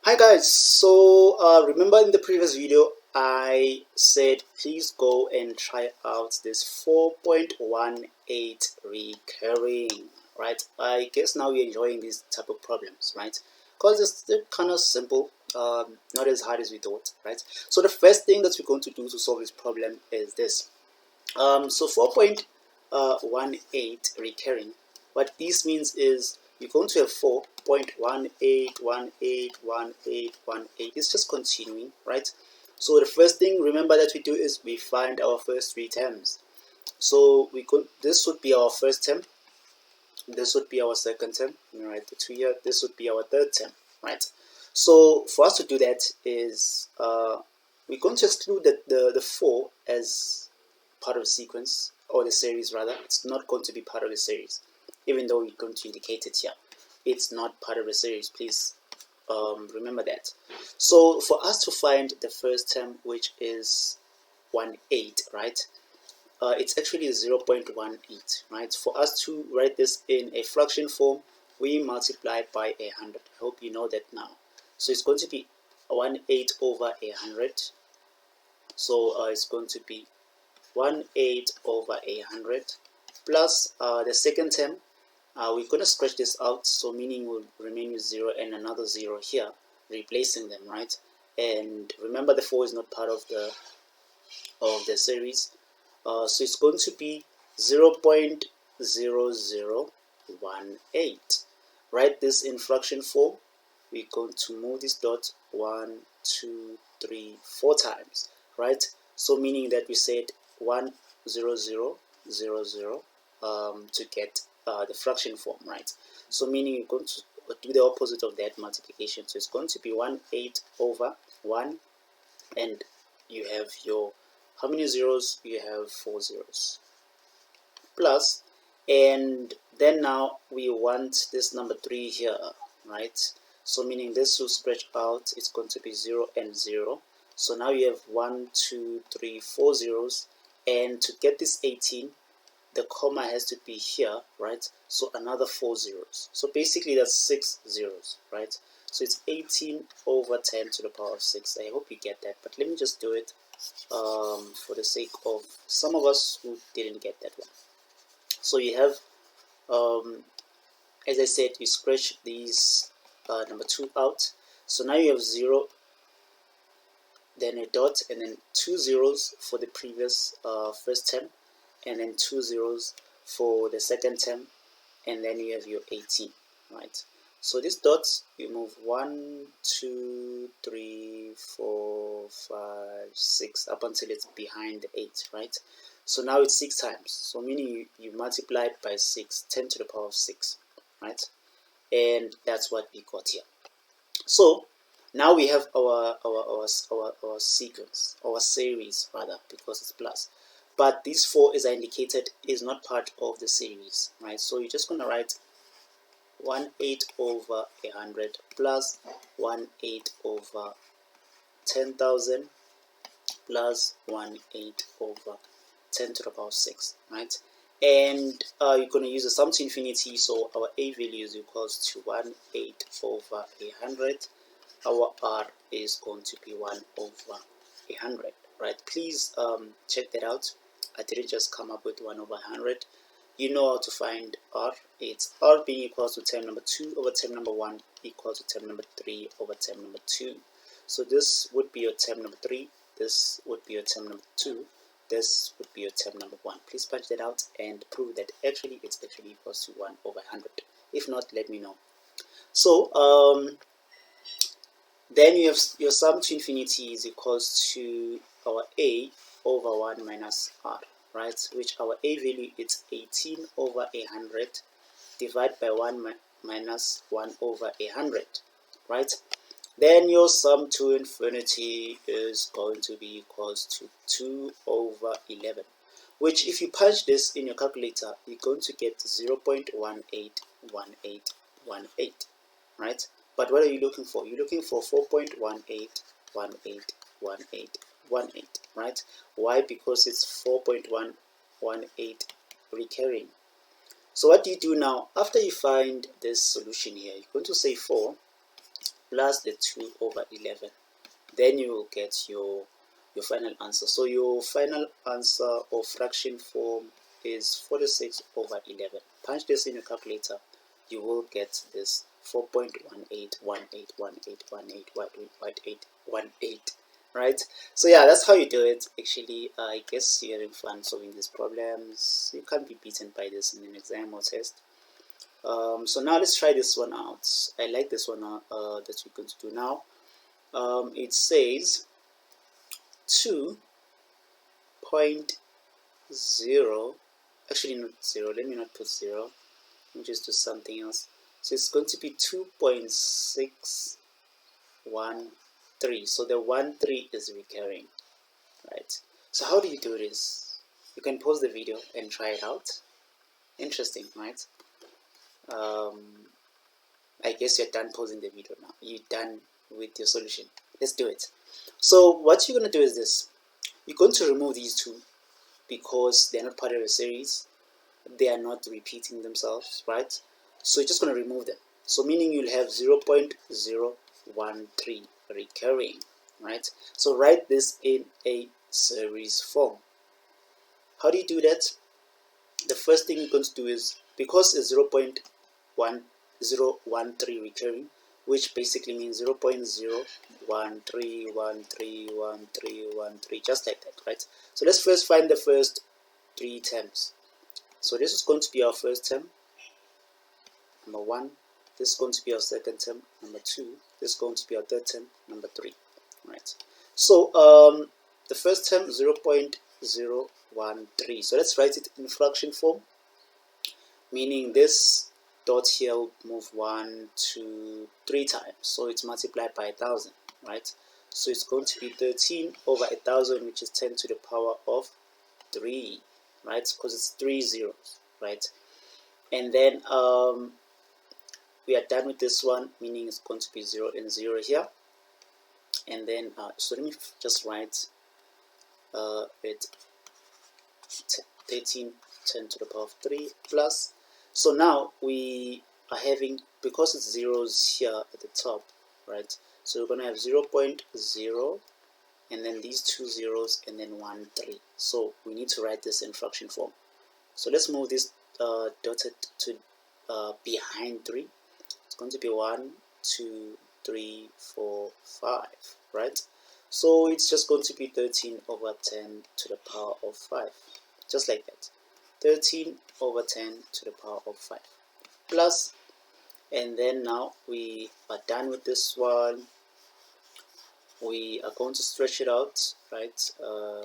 Hi guys, remember in the previous video I said please go and try out this 4.18 recurring, right? I guess now you're enjoying these type of problems, right? Because it's kind of simple, not as hard as we thought, right? So the first thing that we're going to do to solve this problem is this. So 4.18 recurring, what this means is you're going to have 4.18181818. It's just continuing, right? So the first thing, remember, that we do is we find our first three terms. So this would be our first term, this would be our second term, right? The 2 here, this would be our third term, right? So for us to do that is we're going to exclude the 4 as part of the sequence, or the series rather. It's not going to be part of the series, even though we're going to indicate it here. It's not part of the series, please remember that. So for us to find the first term, which is 18, right? It's actually 0.18, right? For us to write this in a fraction form, we multiply by 100. I hope you know that now. So it's going to be 18 over 100. So it's going to be 18 over 100 plus the second term. We're going to scratch this out, so meaning will remain with 0 and another 0 here, replacing them, right? And remember, the 4 is not part of the series. So it's going to be 0.0018. Write this in fraction form. We're going to move this dot 1, 2, 3, 4 times, right? So meaning that we said 1, 0, 0, 0, 0 to get the fraction form, right? So meaning you're going to do the opposite of that multiplication. So it's going to be 18 over 1, and you have your, how many zeros? You have 4 zeros. Plus, and then now we want this number 3 here, right? So meaning this will scratch out, it's going to be 0 and 0. So now you have 1, 2, 3, 4 zeros, and to get this 18, the comma has to be here, right? So another 4 zeros. So basically that's 6 zeros, right? So it's 18 over 10 to the power of 6. I hope you get that, but let me just do it for the sake of some of us who didn't get that one. So you have, as I said, you scratch these number 2 out. So now you have 0, then a dot, and then 2 zeros for the previous first term, and then 2 zeros for the second term, and then you have your 18, right? So these dots, you move 1, 2, 3, 4, 5, 6 up until it's behind the 8, right? So now it's 6 times, so meaning you multiply it by 6, 10 to the power of 6, right? And that's what we got here. So now we have our sequence, our series rather, because it's plus. But this 4, as I indicated, is not part of the series, right? So you're just going to write 18 over 100 plus 18 over 10,000 plus 18 over 10 to the power 6, right? And you're going to use a sum to infinity, so our a value is equals to 18 over 100. Our r is going to be 1 over 100, right? Please check that out. I didn't just come up with 1 over 100. You know how to find r. It's r being equal to term number 2 over term number 1 equal to term number 3 over term number 2. So this would be your term number 3, this would be your term number 2, this would be your term number 1. Please punch that out and prove that actually it's actually equals to 1 over 100. If not, let me know. So then you have your sum to infinity is equals to our a over 1 minus r, right? Which our a value is 18 over 100 divided by 1 minus 1 over 100, right? Then your sum to infinity is going to be equals to 2 over 11, which if you punch this in your calculator, you're going to get 0.181818, right? But what are you looking for? You're looking for 4.18181818, right? Why? Because it's 4.118 recurring. So what do you do now? After you find this solution here, you're going to say 4 plus the 2 over 11. Then you will get your final answer. So your final answer of fraction form is 46 over 11. Punch this in your calculator. You will get this 4.18181818181818, right? So yeah, that's how you do it. Actually, I guess you're having fun solving these problems. You can't be beaten by this in an exam or test. So now let's try this one out. I like this one that we're going to do now. It says 2.0, actually not 0, let me not put 0, let me just do something else. So it's going to be 2.613. So the 13 is recurring, right? So how do you do this? You can pause the video and try it out. Interesting, right? I guess you're done pausing the video now. You're done with your solution. Let's do it. So what you're going to do is this. You're going to remove these two because they're not part of a series. They are not repeating themselves, right? So you're just going to remove them. So meaning you'll have 0.013 recurring, right? So write this in a series form. How do you do that? The first thing you're going to do is, because it's 0.1013 recurring, which basically means 0.013131313, just like that, right? So let's first find the first 3 terms. So this is going to be our first term, number 1. This is going to be our second term, number 2. This is going to be our third term, number 3, right? So the first term, 0.013. So let's write it in fraction form, meaning this dot here will move 1, 2, 3 times. So it's multiplied by 1,000, right? So it's going to be 13 over 1,000, which is 10 to the power of 3, right? Because it's 3 zeros, right? And then we are done with this one, meaning it's going to be 0 and 0 here. And then, so let me just write it 13, 10 to the power of 3 plus. So now we are having, because it's zeros here at the top, right? So we're going to have 0.0 and then these 2 zeros and then 1, 3. So we need to write this in fraction form. So let's move this dotted to behind 3. It's going to be 1, 2, 3, 4, 5, right? So it's just going to be 13 over 10 to the power of 5, just like that. 13 over 10 to the power of 5 plus, and then now we are done with this one. We are going to stretch it out, right?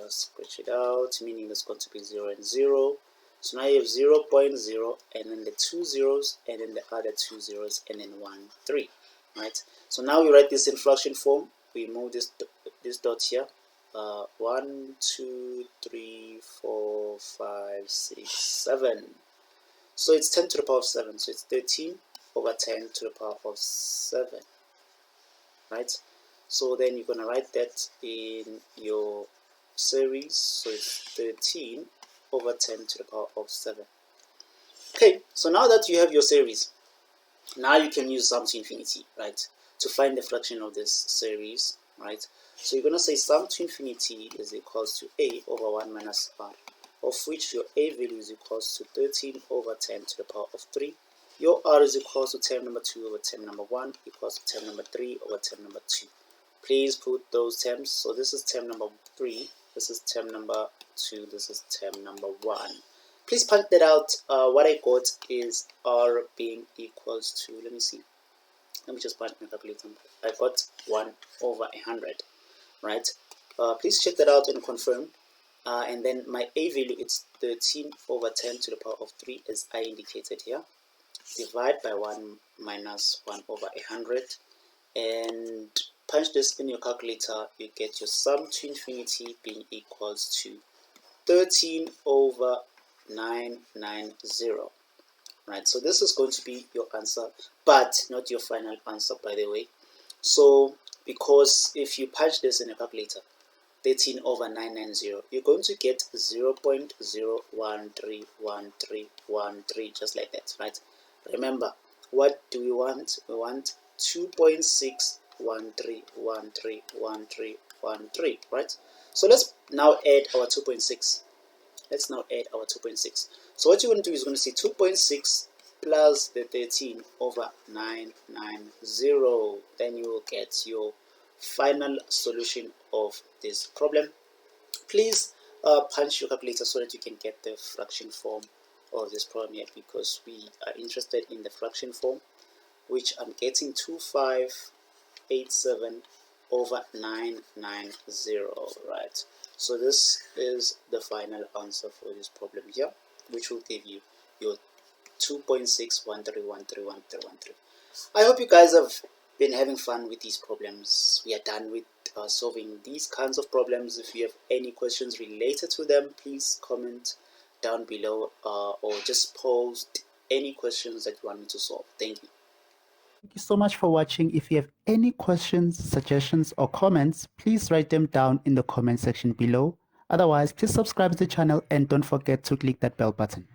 Stretch it out, meaning it's going to be 0 and 0. So now you have 0.0 and then the 2 zeros and then the other 2 zeros and then 1, 3, right? So now we write this in fraction form. We move this dot here. 1, 2, 3, 4, 5, 6, 7. So it's 10 to the power of 7. So it's 13 over 10 to the power of 7, right? So then you're going to write that in your series. So it's 13 over 10 to the power of 7. Okay, so now that you have your series, now you can use sum to infinity, right, to find the fraction of this series, right? So you're going to say sum to infinity is equals to a over 1 minus r, of which your a value is equals to 13 over 10 to the power of 3. Your r is equals to term number 2 over term number 1 equals to term number 3 over term number 2. Please put those terms. So this is term number 3, this is term number 2, this is term number 1. Please punch that out. What I got is r being equals to, let me see. Let me just punch my calculator. I got 1 over 100, right? Please check that out and confirm. And then my a value is 13 over 10 to the power of 3, as I indicated here. Divide by 1 minus 1 over 100. And punch this in your calculator. You get your sum to infinity being equals to 13 over 990. Right, so this is going to be your answer, but not your final answer, by the way. So because if you punch this in a calculator, 13 over 990, you're going to get 0.0131313, just like that, right? Remember, what do we want? We want 2.613131313, right? So let's now add our 2.6. Let's now add our 2.6. So what you're going to do is going to see 2.6 plus the 13 over 990. Then you will get your final solution of this problem. Please punch your calculator so that you can get the fraction form of this problem here, because we are interested in the fraction form, which I'm getting 2587 over 990, right? So this is the final answer for this problem here, which will give you your 2.613131313. I hope you guys have been having fun with these problems. We are done with solving these kinds of problems. If you have any questions related to them, please comment down below or just post any questions that you want me to solve. Thank you. Thank you so much for watching. If you have any questions, suggestions, or comments, please write them down in the comment section below. Otherwise, please subscribe to the channel and don't forget to click that bell button.